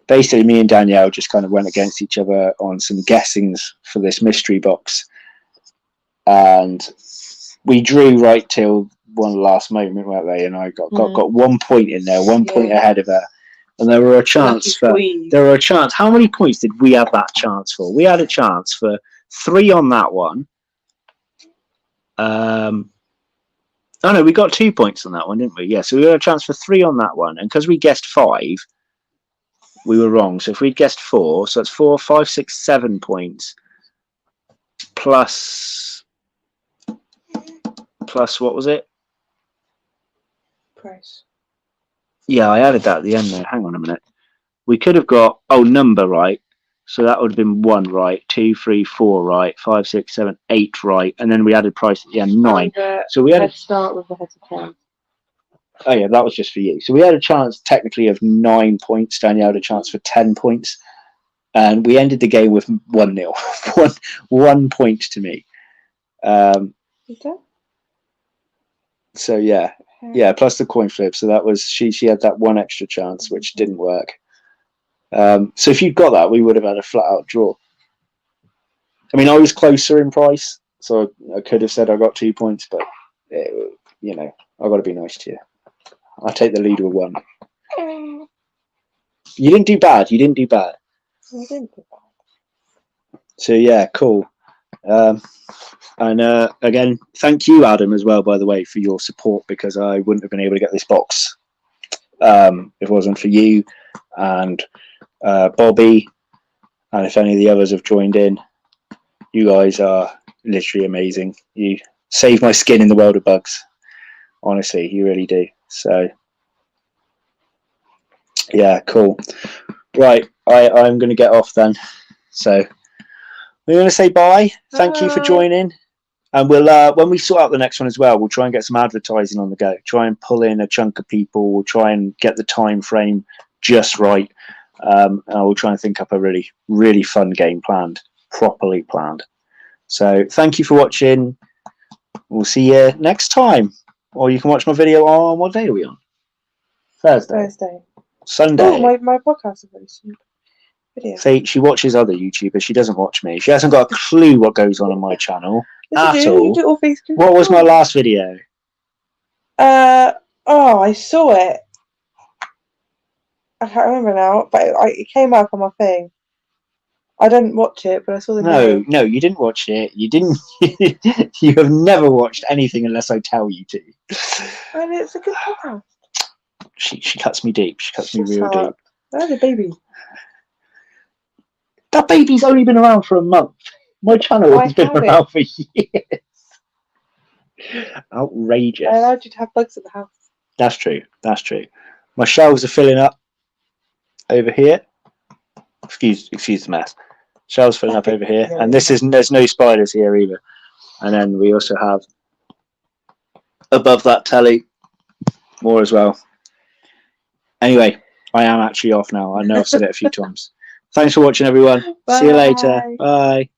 Basically, me and Danielle just kind of went against each other on some guessings for this mystery box, and we drew right till one last moment, weren't they? And I got 1 point in there, 1 point ahead of her. And there were a chance for. There were a chance. How many points did we have that chance for? We had a chance for 3 on that one. Oh no, we got 2 points on that one, didn't we? Yeah, so we had a chance for 3 on that one, and because we guessed 5, we were wrong. So if we'd guessed 4, so that's 4, 5, 6, 7 points plus what was it? Price. Yeah, I added that at the end there. Hang on a minute. We could have got number right. So that would have been 1 right, 2, 3, 4 right, 5, 6, 7, 8 right, and then we added price at the end 9. So we had Let's start with the heads of terms. Oh yeah, that was just for you. So we had a chance technically of 9 points. Danielle had a chance for 10 points, and we ended the game with 1-0. 1 point to me. Okay. So yeah, plus the coin flip. So that was she had that 1 extra chance, which didn't work. So if you'd got that, we would have had a flat out draw. I mean, I was closer in price, so I could have said I got 2 points, but you know, I've got to be nice to you. I'll take the lead with 1. You didn't do bad. You didn't do bad. I didn't do bad. So yeah, cool. And again, thank you, Adam, as well, by the way, for your support, because I wouldn't have been able to get this box if it wasn't for you and Bobby, and if any of the others have joined in. You guys are literally amazing. You save my skin in the world of bugs. Honestly, you really do. So yeah, cool. Right, I'm going to get off then. So we're going to say bye. Thank you for joining. And we'll when we sort out the next one as well, we'll try and get some advertising on the go. Try and pull in a chunk of people. We'll try and get the time frame just right. And we'll try and think up a really, really fun game planned, properly planned. So thank you for watching. We'll see you next time. Or you can watch my video on, what day are we on? Thursday. Sunday. Oh, my podcast is very soon. Video. See, she watches other YouTubers. She doesn't watch me. She hasn't got a clue what goes on my channel Yes, at all. You do all things What was my last video? Oh, I saw it. I can't remember now, but it came up on my thing. I didn't watch it, but I saw the video. No, you didn't watch it. You didn't. You have never watched anything unless I tell you to. And it's a good podcast. She cuts me deep. She cuts me real deep. That's a baby. That baby's only been around for a month. My channel has been around for years. Outrageous. I allowed you to have bugs at the house. That's true. That's true. My shelves are filling up over here. Excuse the mess. Shelves filling up over here, and there's no spiders here either. And then we also have above that telly more as well. Anyway, I am actually off now. I know I've said it a few times. Thanks for watching, everyone. Bye. See you later. Bye.